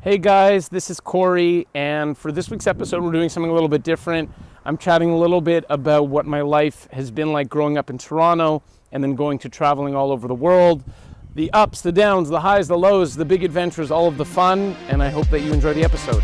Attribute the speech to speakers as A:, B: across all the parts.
A: Hey guys, this is Cory, and for this week's episode, we're doing something a little bit different. I'm chatting a little bit about what my life has been like growing up in Toronto and then going to traveling all over the world. The ups, the downs, the highs, the lows, the big adventures, all of the fun, and I hope that you enjoy the episode.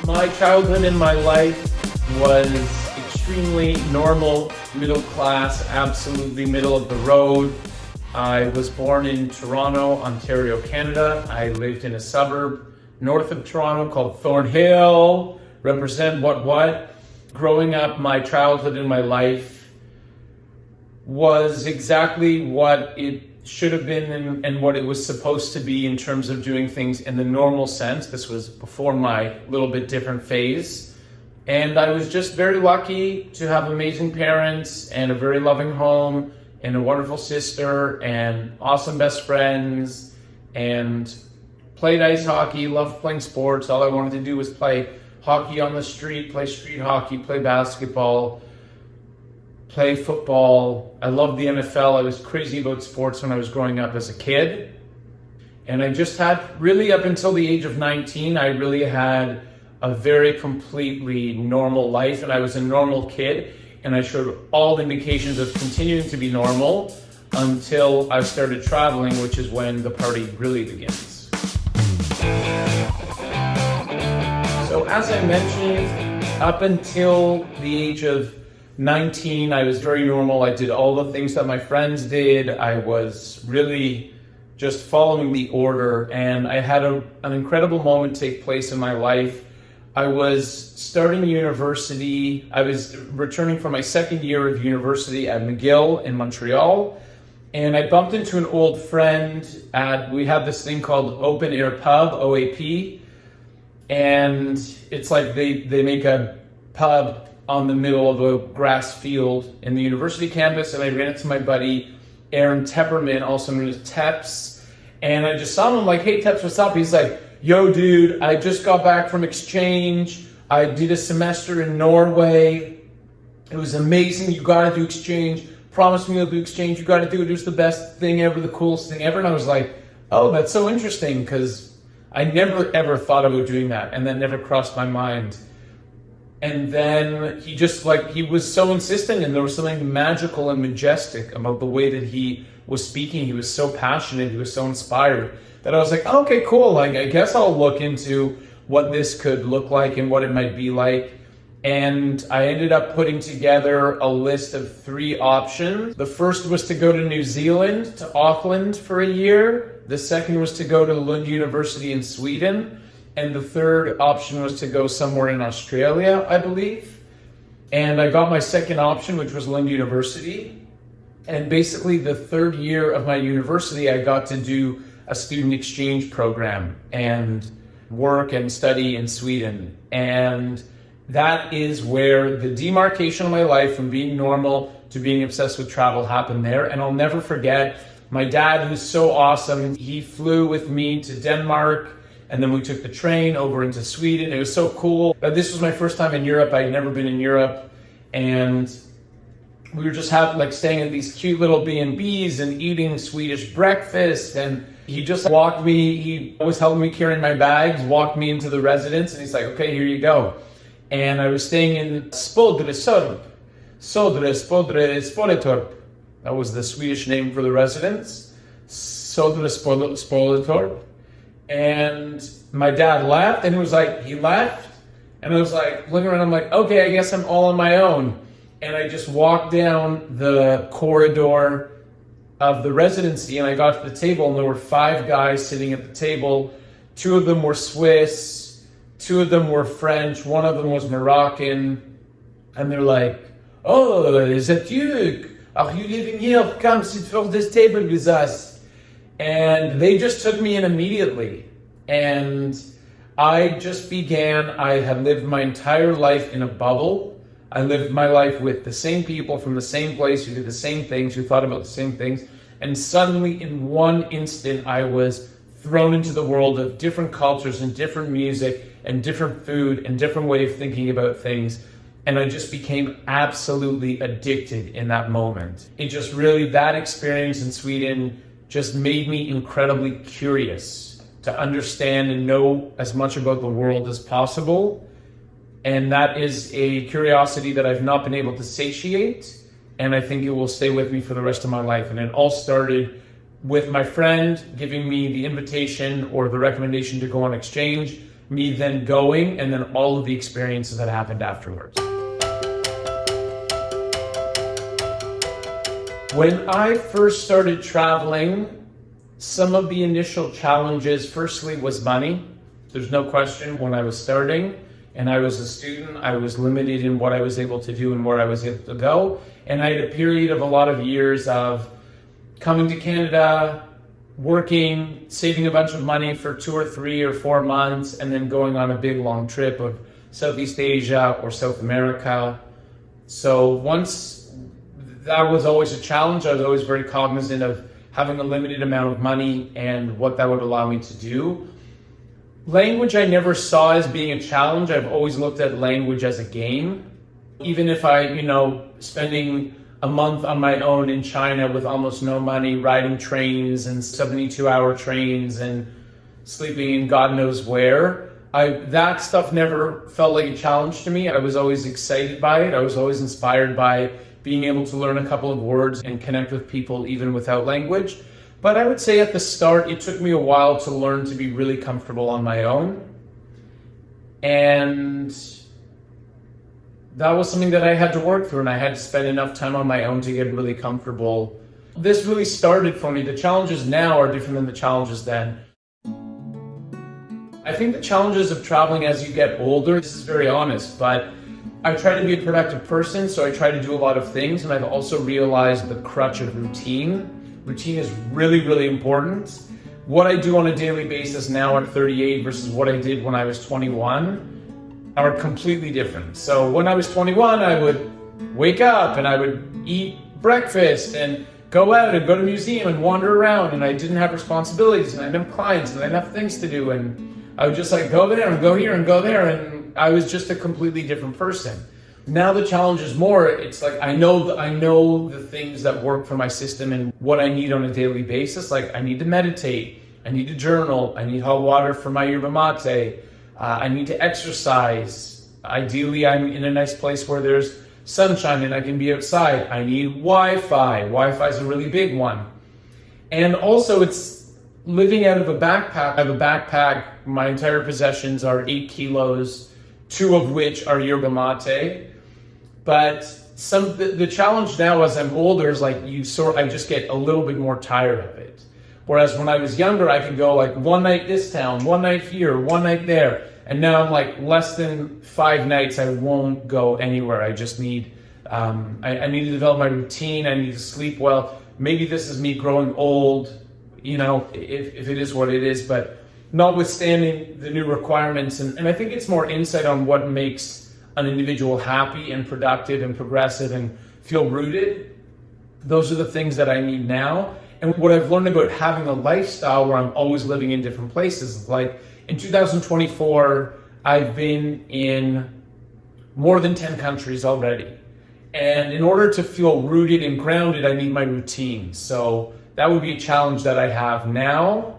A: My childhood and my life was extremely normal, middle class, absolutely middle of the road. I was born in Toronto, Ontario, Canada. I lived in a suburb north of Toronto called Thornhill. Represent what? Growing up, my childhood and my life was exactly what it should have been and what it was supposed to be in terms of doing things in the normal sense. This was before my little bit different phase. And I was just very lucky to have amazing parents and a very loving home and a wonderful sister and awesome best friends, and played ice hockey, loved playing sports. All I wanted to do was play hockey on the street, play street hockey, play basketball, play football. I loved the NFL. I was crazy about sports when I was growing up as a kid. And I just had, really up until the age of 19, I really had a very completely normal life, and I was a normal kid, and I showed all indications of continuing to be normal until I started traveling, which is when the party really begins. So as I mentioned, up until the age of 19, I was very normal. I did all the things that my friends did. I was really just following the order, and I had an incredible moment take place in my life. I was starting university. I was returning from my second year of university at McGill in Montreal, and I bumped into an old friend we had this thing called Open Air Pub, OAP, and it's like they make a pub on the middle of a grass field in the university campus, and I ran into my buddy Aaron Tepperman, also known as Teps, and I just saw him. I'm like, "Hey Teps, what's up?" He's like, "Yo dude, I just got back from exchange. I did a semester in Norway. It was amazing. You gotta do exchange. Promise me you'll do exchange. You gotta do it. It was the best thing ever, the coolest thing ever." And I was like, "Oh, that's so interesting," because I never ever thought about doing that, and that never crossed my mind. And then he was so insistent, and there was something magical and majestic about the way that he was speaking. He was so passionate, he was so inspired, that I was like, oh, okay, cool. Like, I guess I'll look into what this could look like and what it might be like. And I ended up putting together a list of 3 options. The first was to go to New Zealand, to Auckland for a year. The second was to go to Lund University in Sweden. And the third option was to go somewhere in Australia, I believe. And I got my second option, which was Lund University. And basically the third year of my university, I got to do a student exchange program and work and study in Sweden. And that is where the demarcation of my life from being normal to being obsessed with travel happened there. And I'll never forget my dad, who's so awesome. He flew with me to Denmark, and then we took the train over into Sweden. It was so cool. This was my first time in Europe. I'd never been in Europe. And we were just staying at these cute little B&Bs and eating Swedish breakfast. And he just walked me, he was helping me carry my bags, walked me into the residence, and he's like, okay, here you go. And I was staying in Spodretorp. That was the Swedish name for the residence. Spodretorp. And my dad left, and he left, and I was like, looking around, I'm like, okay, I guess I'm all on my own. And I just walked down the corridor of the residency, and I got to the table, and there were 5 guys sitting at the table. 2 of them were Swiss, 2 of them were French, 1 of them was Moroccan, and they're like, oh, is that you? Are you living here? Come sit for this table with us. And they just took me in immediately. And I had lived my entire life in a bubble. I lived my life with the same people from the same place who did the same things, who thought about the same things. And suddenly, in one instant, I was thrown into the world of different cultures and different music and different food and different way of thinking about things. And I just became absolutely addicted in that moment. It just really, that experience in Sweden just made me incredibly curious to understand and know as much about the world as possible. And that is a curiosity that I've not been able to satiate. And I think it will stay with me for the rest of my life. And it all started with my friend giving me the invitation or the recommendation to go on exchange, me then going, and then all of the experiences that happened afterwards. When I first started traveling, some of the initial challenges, firstly, was money. There's no question. When I was starting and I was a student, I was limited in what I was able to do and where I was able to go. And I had a period of a lot of years of coming to Canada, working, saving a bunch of money for 2 or 3 or 4 months, and then going on a big long trip of Southeast Asia or South America. So that was always a challenge. I was always very cognizant of having a limited amount of money and what that would allow me to do. Language I never saw as being a challenge. I've always looked at language as a game. Even if spending a month on my own in China with almost no money, riding trains and 72-hour trains and sleeping in God knows where, that stuff never felt like a challenge to me. I was always excited by it. I was always inspired by being able to learn a couple of words and connect with people even without language. But I would say at the start, it took me a while to learn to be really comfortable on my own. And that was something that I had to work through, and I had to spend enough time on my own to get really comfortable. This really started for me. The challenges now are different than the challenges then. I think the challenges of traveling as you get older, this is very honest, but I try to be a productive person, so I try to do a lot of things, and I've also realized the crutch of routine. Routine is really, really important. What I do on a daily basis now at 38 versus what I did when I was 21 are completely different. So when I was 21, I would wake up and I would eat breakfast and go out and go to a museum and wander around, and I didn't have responsibilities, and I didn't have clients, and I didn't have things to do, and I would just go there and go here and go there, and I was just a completely different person. Now the challenge is more, it's I know the things that work for my system and what I need on a daily basis. I need to meditate, I need to journal, I need hot water for my yerba mate, I need to exercise. Ideally, I'm in a nice place where there's sunshine and I can be outside. I need Wi-Fi. Wi-Fi is a really big one. And also it's living out of a backpack. I have a backpack. My entire possessions are 8 kilos, 2 of which are yerba mate. But the challenge now as I'm older is I just get a little bit more tired of it. Whereas when I was younger, I could go one night this town, one night here, one night there. And now I'm less than 5 nights, I won't go anywhere. I just need, I need to develop my routine. I need to sleep well. Maybe this is me growing old, if it is what it is, but notwithstanding the new requirements. And I think it's more insight on what makes an individual happy and productive and progressive and feel rooted. Those are the things that I need now. And what I've learned about having a lifestyle where I'm always living in different places, in 2024, I've been in more than 10 countries already. And in order to feel rooted and grounded, I need my routine. So that would be a challenge that I have now.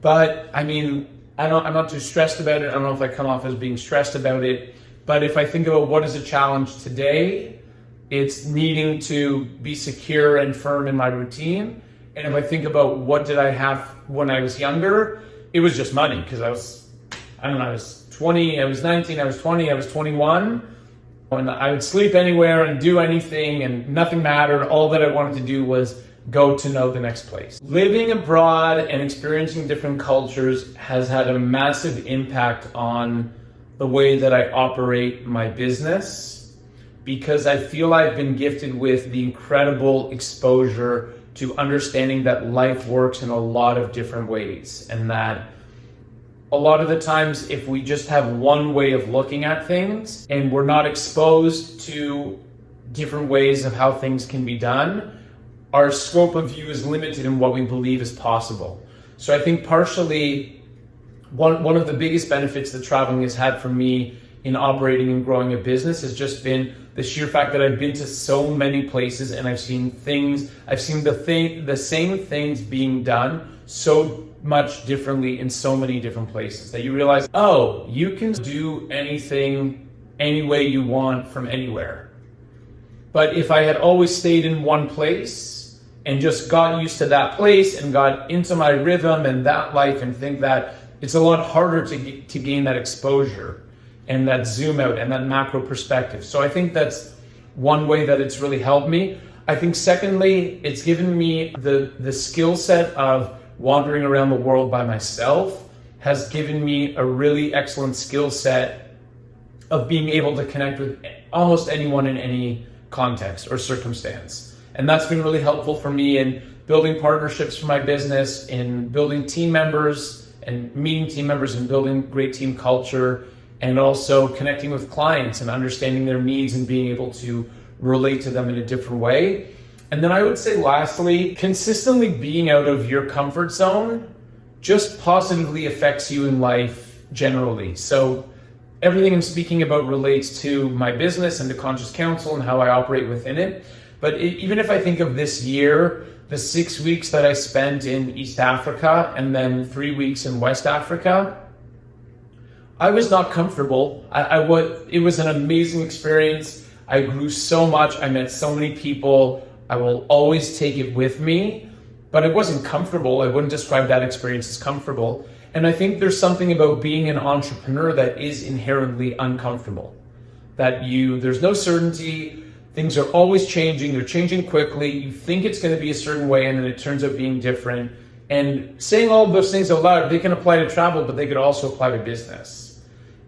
A: But I'm not too stressed about it. I don't know if I come off as being stressed about it. But if I think about what is a challenge today, it's needing to be secure and firm in my routine. And if I think about what did I have when I was younger, it was just money, because I was 20, I was 19, I was 20, I was 21. And I would sleep anywhere and do anything and nothing mattered. All that I wanted to do was go to know the next place. Living abroad and experiencing different cultures has had a massive impact on the way that I operate my business, because I feel I've been gifted with the incredible exposure to understanding that life works in a lot of different ways, and that a lot of the times, if we just have one way of looking at things and we're not exposed to different ways of how things can be done, our scope of view is limited in what we believe is possible. So I think partially one of the biggest benefits that traveling has had for me in operating and growing a business has just been the sheer fact that I've been to so many places and I've seen the same things being done so much differently in so many different places that you realize, oh, you can do anything any way you want from anywhere. But if I had always stayed in one place and just got used to that place and got into my rhythm and that life and think that it's a lot harder to gain that exposure and that zoom out and that macro perspective. So I think that's one way that it's really helped me. I think secondly, it's given me the skill set of wandering around the world by myself has given me a really excellent skill set of being able to connect with almost anyone in any context or circumstance. And that's been really helpful for me in building partnerships for my business, in building team members and meeting team members and building great team culture, and also connecting with clients and understanding their needs and being able to relate to them in a different way. And then I would say lastly, consistently being out of your comfort zone just positively affects you in life generally. So everything I'm speaking about relates to my business and to Conscious Counsel and how I operate within it. But even if I think of this year, the 6 weeks that I spent in East Africa and then 3 weeks in West Africa, I was not comfortable. It was an amazing experience. I grew so much. I met so many people. I will always take it with me, but it wasn't comfortable. I wouldn't describe that experience as comfortable. And I think there's something about being an entrepreneur that is inherently uncomfortable. There's no certainty. Things are always changing. They're changing quickly. You think it's going to be a certain way, and then it turns out being different. And saying all of those things out loud, they can apply to travel, but they could also apply to business.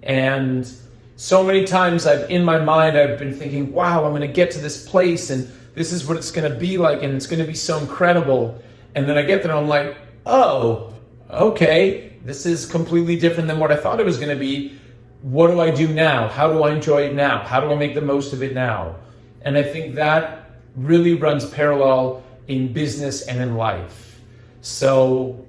A: And so many times in my mind, I've been thinking, wow, I'm going to get to this place and this is what it's going to be like and it's going to be so incredible. And then I get there and I'm like, oh, okay, this is completely different than what I thought it was going to be. What do I do now? How do I enjoy it now? How do I make the most of it now? And I think that really runs parallel in business and in life. So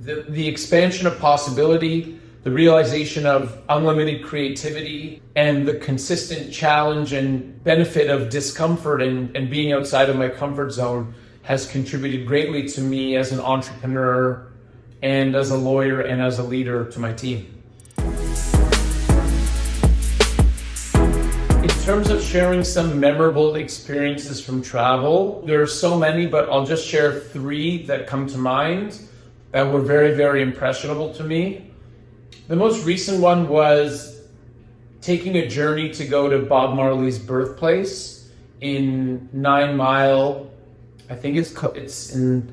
A: the expansion of possibility, the realization of unlimited creativity, and the consistent challenge and benefit of discomfort and being outside of my comfort zone has contributed greatly to me as an entrepreneur and as a lawyer and as a leader to my team. In terms of sharing some memorable experiences from travel, there are so many, but I'll just share 3 that come to mind that were very, very impressionable to me. The most recent one was taking a journey to go to Bob Marley's birthplace in 9 Mile. I think it's in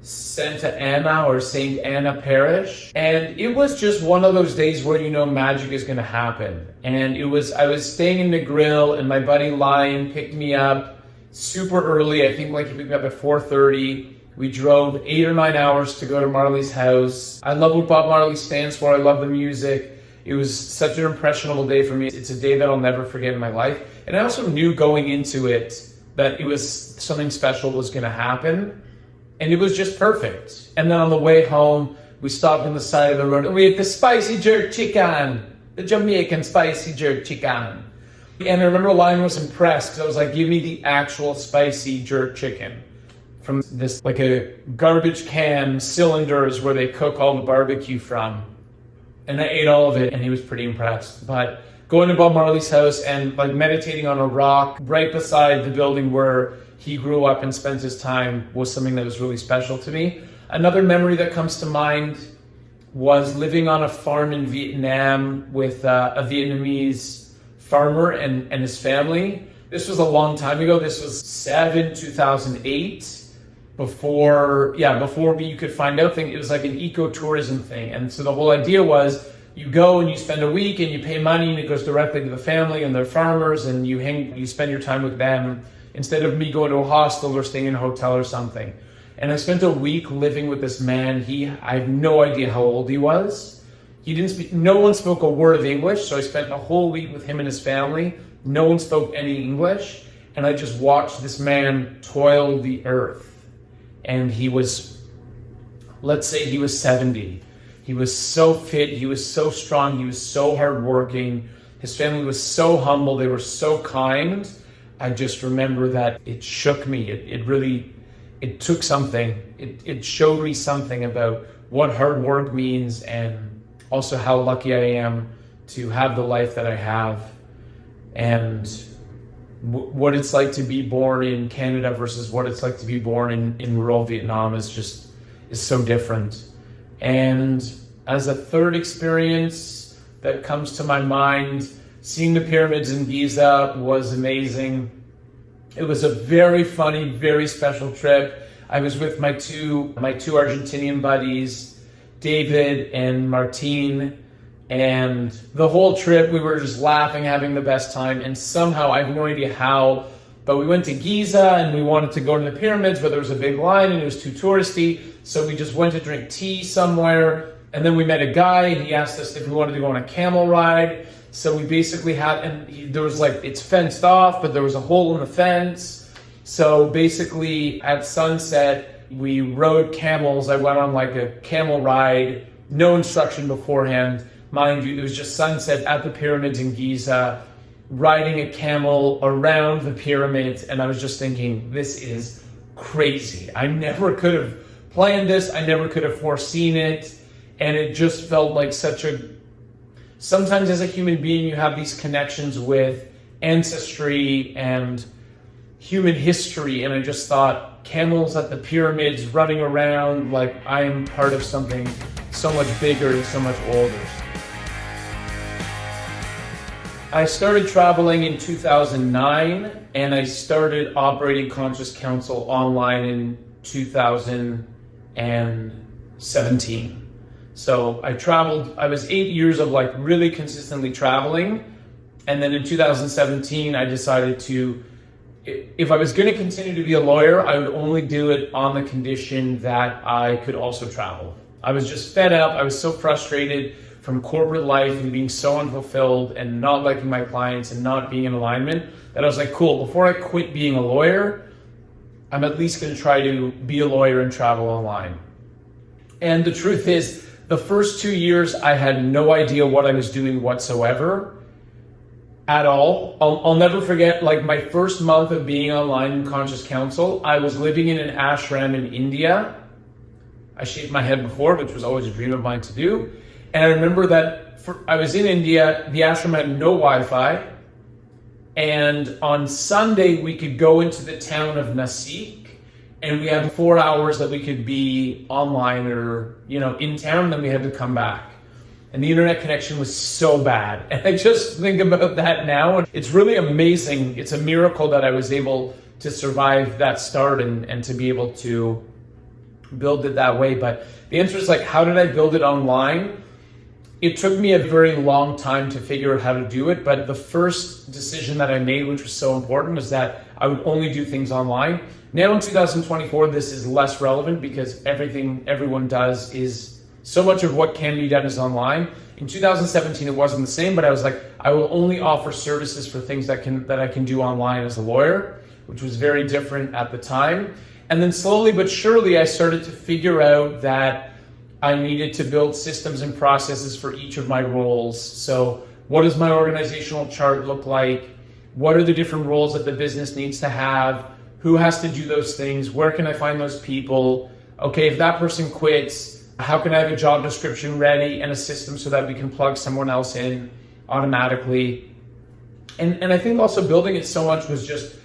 A: Santa Ana or St. Anna Parish. And it was just one of those days where magic is going to happen. And I was staying in the grill and my buddy Lion picked me up super early. I think he picked me up at 4:30. We drove 8 or 9 hours to go to Marley's house. I love what Bob Marley stands for. I love the music. It was such an impressionable day for me. It's a day that I'll never forget in my life. And I also knew going into it that it was something special was going to happen. And it was just perfect. And then on the way home, we stopped on the side of the road and we ate the spicy jerk chicken, the Jamaican spicy jerk chicken. And I remember Lion was impressed because I was like, give me the actual spicy jerk chicken. From this, a garbage can cylinder is where they cook all the barbecue from. And I ate all of it and he was pretty impressed. But going to Bob Marley's house and meditating on a rock right beside the building where he grew up and spent his time was something that was really special to me. Another memory that comes to mind was living on a farm in Vietnam with a Vietnamese farmer and his family. This was a long time ago. This was 2008. Before you could find out things, it was like an ecotourism thing. And so the whole idea was you go and you spend a week and you pay money and it goes directly to the family and they're farmers and you spend your time with them instead of me going to a hostel or staying in a hotel or something. And I spent a week living with this man. I have no idea how old he was. He didn't speak, no one spoke a word of English. So I spent a whole week with him and his family. No one spoke any English. And I just watched this man toil the earth. And he was, let's say he was 70. He was so fit. He was so strong. He was so hardworking. His family was so humble. They were so kind. I just remember that it shook me. It took something. It showed me something about what hard work means, and also how lucky I am to have the life that I have, and what it's like to be born in Canada versus what it's like to be born in rural Vietnam is so different. And as a third experience that comes to my mind, seeing the pyramids in Giza was amazing. It was a very funny, very special trip. I was with my two Argentinian buddies, David and Martin, and the whole trip we were just laughing, having the best time. And somehow, I have no idea how, but we went to Giza and we wanted to go to the pyramids, but there was a big line and it was too touristy. So we just went to drink tea somewhere. And then we met a guy and he asked us if we wanted to go on a camel ride. So we basically there was it's fenced off, but there was a hole in the fence. So basically at sunset, we rode camels. I went on a camel ride, no instruction beforehand. Mind you, it was just sunset at the pyramids in Giza, riding a camel around the pyramids. And I was just thinking, this is crazy. I never could have planned this. I never could have foreseen it. And it just felt like sometimes as a human being, you have these connections with ancestry and human history. And I just thought, camels at the pyramids running around, I am part of something so much bigger and so much older. I started traveling in 2009, and I started operating Conscious Counsel online in 2017. So I was 8 years of really consistently traveling. And then in 2017, I decided if I was going to continue to be a lawyer, I would only do it on the condition that I could also travel. I was just fed up. I was so frustrated from corporate life and being so unfulfilled and not liking my clients and not being in alignment that I was like, cool, before I quit being a lawyer, I'm at least going to try to be a lawyer and travel online. And the truth is, the first 2 years, I had no idea what I was doing whatsoever at all. I'll never forget, my first month of being online in Conscious Counsel, I was living in an ashram in India. I shaved my head before, which was always a dream of mine to do. And I remember that I was in India, the ashram had no Wi-Fi. And on Sunday, we could go into the town of Nasik. And we had 4 hours that we could be online or, in town, then we had to come back. And the internet connection was so bad. And I just think about that now. And it's really amazing. It's a miracle that I was able to survive that start and to be able to build it that way. But the answer is how did I build it online? It took me a very long time to figure out how to do it. But the first decision that I made, which was so important, is that I would only do things online. Now in 2024, this is less relevant because everything everyone does is so much of what can be done is online. In 2017, it wasn't the same, but I was I will only offer services for things that I can do online as a lawyer, which was very different at the time. And then slowly but surely, I started to figure out that I needed to build systems and processes for each of my roles. So what does my organizational chart look like? What are the different roles that the business needs to have? Who has to do those things? Where can I find those people? Okay, if that person quits, how can I have a job description ready and a system so that we can plug someone else in automatically? And I think also building it so much was just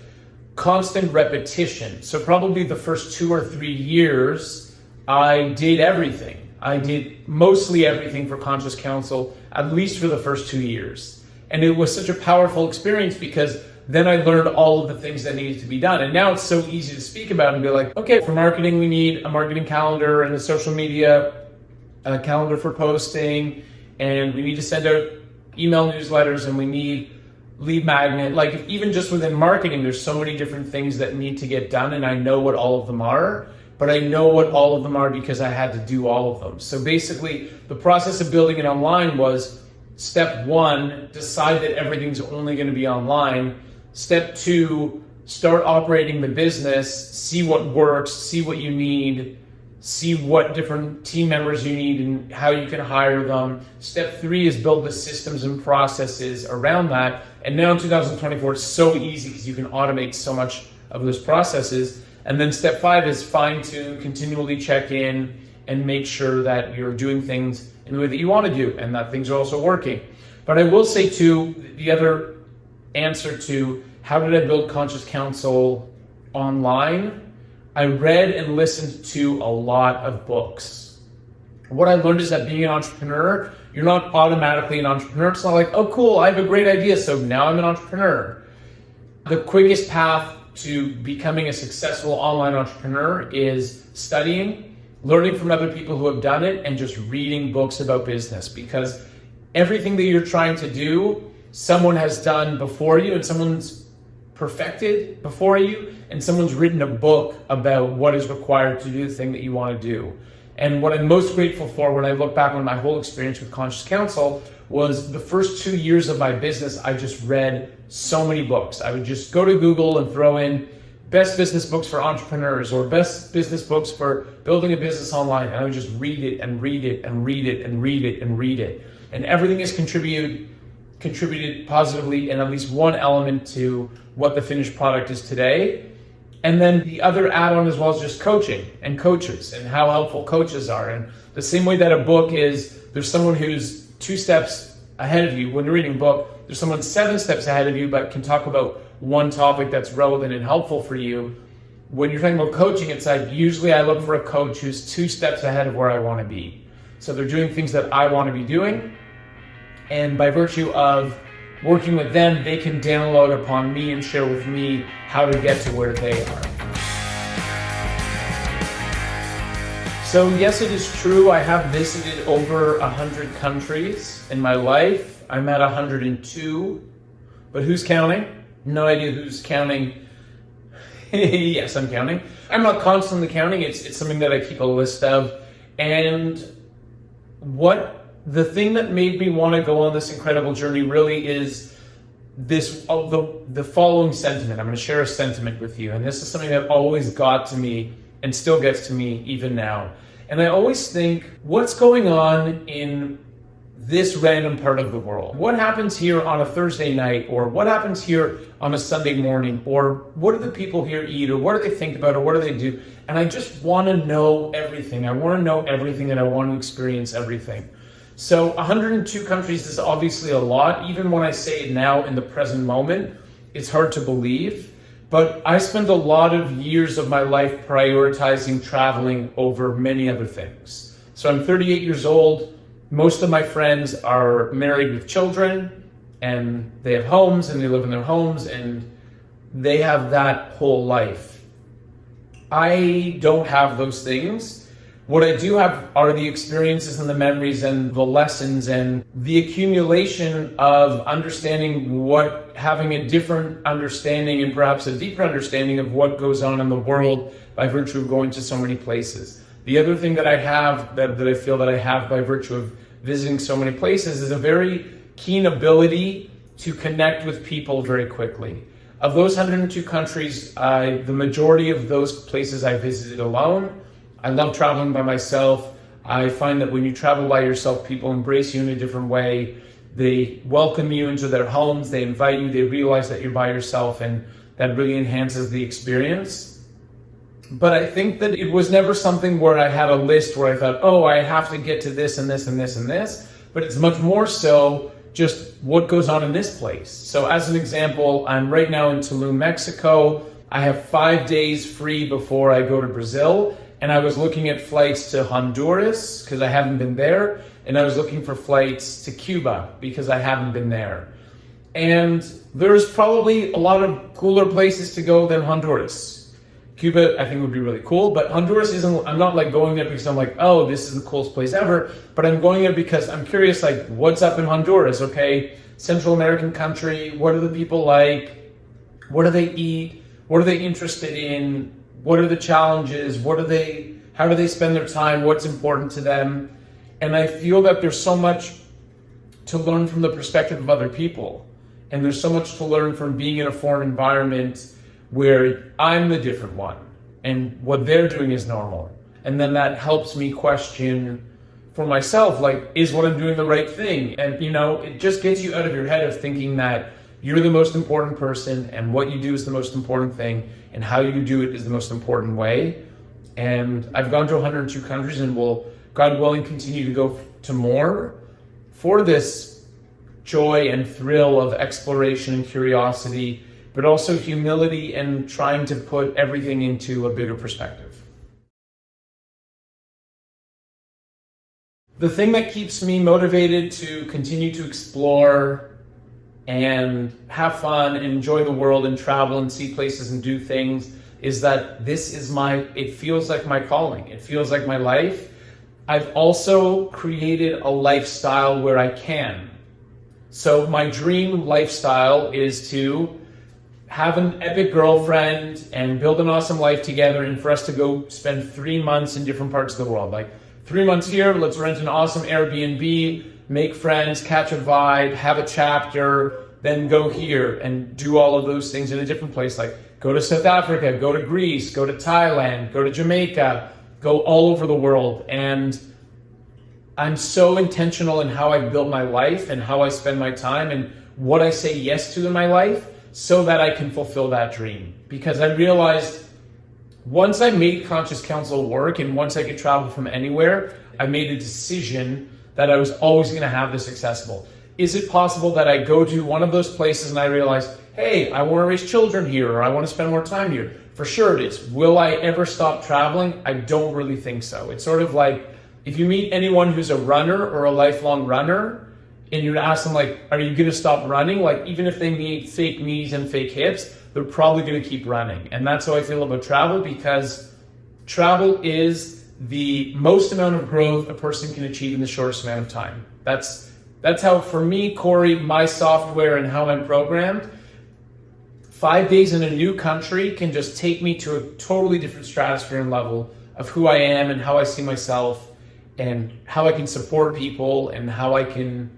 A: constant repetition. So probably the first 2 or 3 years, I did everything. I did mostly everything for Conscious Counsel, at least for the first 2 years. And it was such a powerful experience because then I learned all of the things that needed to be done. And now it's so easy to speak about and be okay, for marketing, we need a marketing calendar and a social media calendar for posting. And we need to send out email newsletters and we need lead magnet. Even just within marketing, there's so many different things that need to get done. And I know what all of them are. but I know what all of them are because I had to do all of them. So basically, the process of building it online was step one, decide that everything's only going to be online. Step two, start operating the business, see what works, see what you need, see what different team members you need and how you can hire them. Step three is build the systems and processes around that. And now in 2024, it's so easy because you can automate so much of those processes. And then step five is fine tune, continually check in and make sure that you're doing things in the way that you want to do and that things are also working. But I will say too, the other answer to how did I build Conscious Counsel online? I read and listened to a lot of books. What I learned is that being an entrepreneur, you're not automatically an entrepreneur. It's not like, oh cool, I have a great idea, so now I'm an entrepreneur. The quickest path to becoming a successful online entrepreneur is studying, learning from other people who have done it, and just reading books about business, because everything that you're trying to do, someone has done before you and someone's perfected before you, and someone's written a book about what is required to do the thing that you want to do. And what I'm most grateful for when I look back on my whole experience with Conscious Counsel was the first 2 years of my business, I just read so many books. I would just go to Google and throw in best business books for entrepreneurs or best business books for building a business online. And I would just read it and read it and read it and read it and read it. And everything has contributed positively in at least one element to what the finished product is today. And then the other add-on as well is just coaching and coaches and how helpful coaches are. And the same way that a book is, there's someone who's 2 steps ahead of you. When you're reading a book, there's someone 7 steps ahead of you, but can talk about one topic that's relevant and helpful for you. When you're talking about coaching, it's like, usually I look for a coach who's 2 steps ahead of where I want to be. So they're doing things that I want to be doing. And by virtue of working with them, they can download upon me and share with me how to get to where they are. So yes, it is true. I have visited over 100 countries in my life. I'm at 102, but who's counting? No idea who's counting. Yes, I'm counting. I'm not constantly counting. It's something that I keep a list of. And the thing that made me want to go on this incredible journey really is the following sentiment. I'm going to share a sentiment with you. And this is something that always got to me and still gets to me even now. And I always think, what's going on in this random part of the world? What happens here on a Thursday night? Or what happens here on a Sunday morning? Or what do the people here eat? Or what do they think about? Or what do they do? And I just want to know everything. I want to know everything and I want to experience everything. So 102 countries is obviously a lot. Even when I say it now in the present moment, it's hard to believe. But I spent a lot of years of my life prioritizing traveling over many other things. So I'm 38 years old. Most of my friends are married with children and they have homes and they live in their homes and they have that whole life. I don't have those things. What I do have are the experiences and the memories and the lessons and the accumulation of understanding having a different understanding and perhaps a deeper understanding of what goes on in the world by virtue of going to so many places. The other thing that I have, that I feel that I have by virtue of visiting so many places, is a very keen ability to connect with people very quickly. Of those 102 countries, the majority of those places I visited alone. I love traveling by myself. I find that when you travel by yourself, people embrace you in a different way. They welcome you into their homes. They invite you. They realize that you're by yourself, and that really enhances the experience. But I think that it was never something where I had a list where I thought, oh, I have to get to this and this and this and this. But it's much more so just what goes on in this place. So as an example, I'm right now in Tulum, Mexico. I have 5 days free before I go to Brazil. And I was looking at flights to Honduras because I haven't been there. And I was looking for flights to Cuba because I haven't been there. And there's probably a lot of cooler places to go than Honduras. Cuba, I think, would be really cool. But Honduras I'm not like going there because I'm like, oh, this is the coolest place ever. But I'm going there because I'm curious, like, what's up in Honduras? Okay, Central American country. What are the people like? What do they eat? What are they interested in? What are the challenges? How do they spend their time? What's important to them? And I feel that there's so much to learn from the perspective of other people. And there's so much to learn from being in a foreign environment where I'm the different one and what they're doing is normal. And then that helps me question for myself, like, is what I'm doing the right thing? And it just gets you out of your head of thinking that you're the most important person and what you do is the most important thing and how you do it is the most important way. And I've gone to 102 countries and will, God willing, continue to go to more for this joy and thrill of exploration and curiosity, but also humility and trying to put everything into a bigger perspective. The thing that keeps me motivated to continue to explore and have fun and enjoy the world and travel and see places and do things is that it feels like my calling. It feels like my life. I've also created a lifestyle where I can. So my dream lifestyle is to have an epic girlfriend and build an awesome life together, and for us to go spend 3 months in different parts of the world. Like 3 months here, let's rent an awesome Airbnb, make friends, catch a vibe, have a chapter, then go here and do all of those things in a different place. Like go to South Africa, go to Greece, go to Thailand, go to Jamaica, go all over the world. And I'm so intentional in how I build my life and how I spend my time and what I say yes to in my life so that I can fulfill that dream. Because I realized once I made Conscious Counsel work and once I could travel from anywhere, I made a decision that I was always going to have this accessible. Is it possible that I go to one of those places and I realize, hey, I want to raise children here or I want to spend more time here? For sure it is. Will I ever stop traveling? I don't really think so. It's sort of like, if you meet anyone who's a runner or a lifelong runner and you ask them like, are you going to stop running? Like even if they need fake knees and fake hips, they're probably going to keep running. And that's how I feel about travel, because travel is the most amount of growth a person can achieve in the shortest amount of time. That's how, for me, Cory, my software and how I'm programmed, 5 days in a new country can just take me to a totally different stratosphere and level of who I am and how I see myself and how I can support people and how I can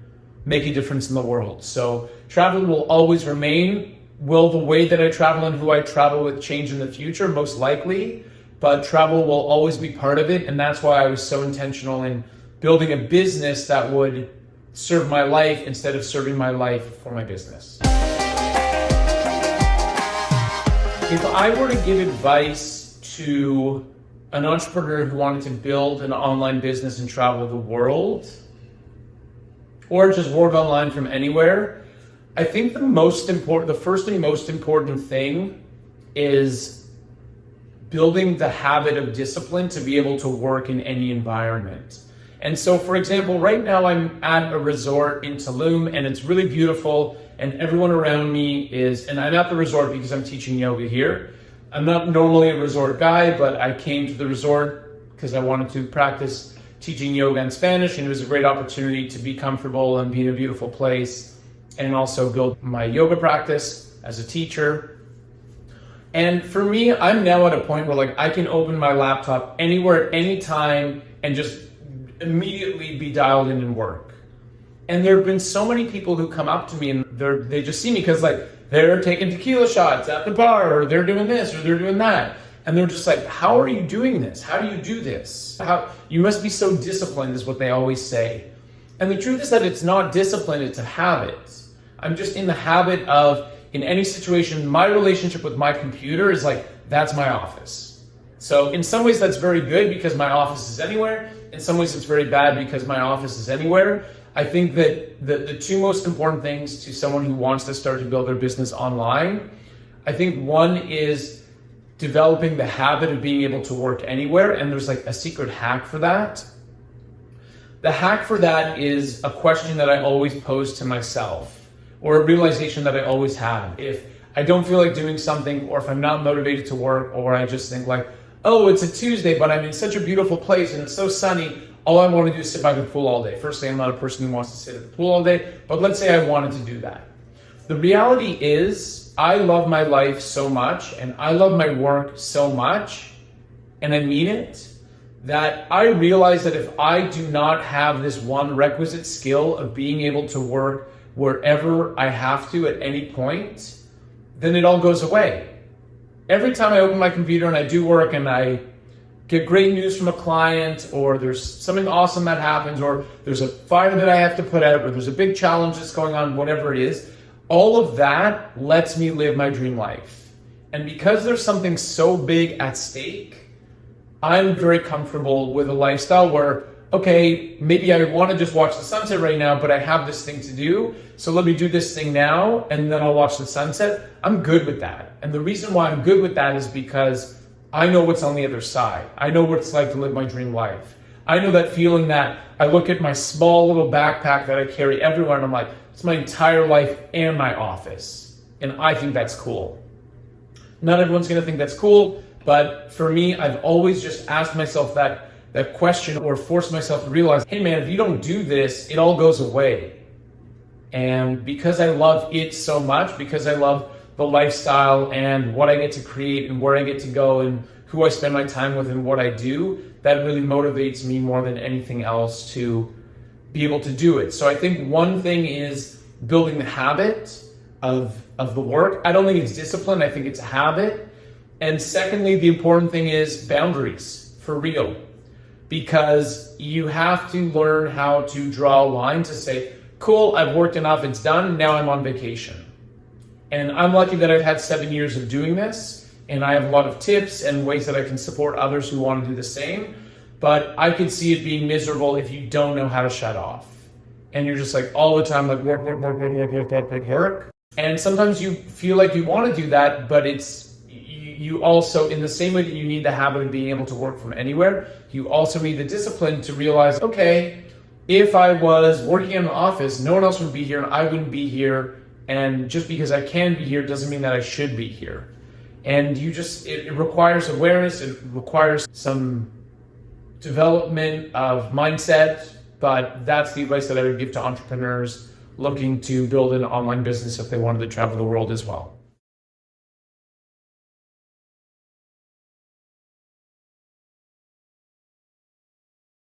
A: make a difference in the world. So travel will always remain. Will the way that I travel and who I travel with change in the future? Most likely, but travel will always be part of it. And that's why I was so intentional in building a business that would serve my life instead of serving my life for my business. If I were to give advice to an entrepreneur who wanted to build an online business and travel the world, or just work online from anywhere, I think the first and most important thing is building the habit of discipline to be able to work in any environment. And so, for example, right now I'm at a resort in Tulum and it's really beautiful and everyone around me and I'm at the resort because I'm teaching yoga here. I'm not normally a resort guy, but I came to the resort because I wanted to practice teaching yoga in Spanish, and it was a great opportunity to be comfortable and be in a beautiful place and also build my yoga practice as a teacher. And for me, I'm now at a point where I can open my laptop anywhere at any time and just immediately be dialed in and work. And there have been so many people who come up to me and they just see me because they're taking tequila shots at the bar, or they're doing this, or they're doing that. And they're just like, how are you doing this? How do you do this? You must be so disciplined, is what they always say. And the truth is that it's not discipline, it's a habit. I'm just in the habit of, in any situation, my relationship with my computer is that's my office. So in some ways that's very good because my office is anywhere. In some ways it's very bad because my office is anywhere. I think that the two most important things to someone who wants to start to build their business online, I think one is developing the habit of being able to work anywhere. And there's a secret hack for that. The hack for that is a question that I always pose to myself, or a realization that I always have. If I don't feel like doing something, or if I'm not motivated to work, or I just think oh, it's a Tuesday, but I'm in such a beautiful place and it's so sunny, all I want to do is sit by the pool all day. Firstly, I'm not a person who wants to sit at the pool all day, but let's say I wanted to do that. The reality is, I love my life so much and I love my work so much, and I mean it, that I realize that if I do not have this one requisite skill of being able to work wherever I have to at any point, then it all goes away. Every time I open my computer and I do work and I get great news from a client, or there's something awesome that happens, or there's a fire that I have to put out, or there's a big challenge that's going on, whatever it is, all of that lets me live my dream life. And because there's something so big at stake, I'm very comfortable with a lifestyle where, okay, maybe I want to just watch the sunset right now, but I have this thing to do, so let me do this thing now, and then I'll watch the sunset. I'm good with that. And the reason why I'm good with that is because I know what's on the other side. I know what it's like to live my dream life. I know that feeling that I look at my small little backpack that I carry everywhere and I'm like, it's my entire life and my office. And I think that's cool. Not everyone's gonna think that's cool, but for me, I've always just asked myself that question, or forced myself to realize, hey man, if you don't do this, it all goes away. And because I love it so much, because I love the lifestyle and what I get to create and where I get to go and who I spend my time with and what I do, that really motivates me more than anything else to be able to do it. So I think one thing is building the habit of the work. I don't think it's discipline, I think it's a habit. And secondly, the important thing is boundaries, for real. Because you have to learn how to draw a line to say, cool, I've worked enough, it's done, now I'm on vacation. And I'm lucky that I've had 7 years of doing this, and I have a lot of tips and ways that I can support others who want to do the same. But I could see it being miserable if you don't know how to shut off. And you're just like all the time, like work. And sometimes you feel like you want to do that, but you also, in the same way that you need the habit of being able to work from anywhere, you also need the discipline to realize, okay, if I was working in an office, no one else would be here and I wouldn't be here. And just because I can be here doesn't mean that I should be here. And it requires awareness, it requires some development of mindset, but that's the advice that I would give to entrepreneurs looking to build an online business if they wanted to travel the world as well.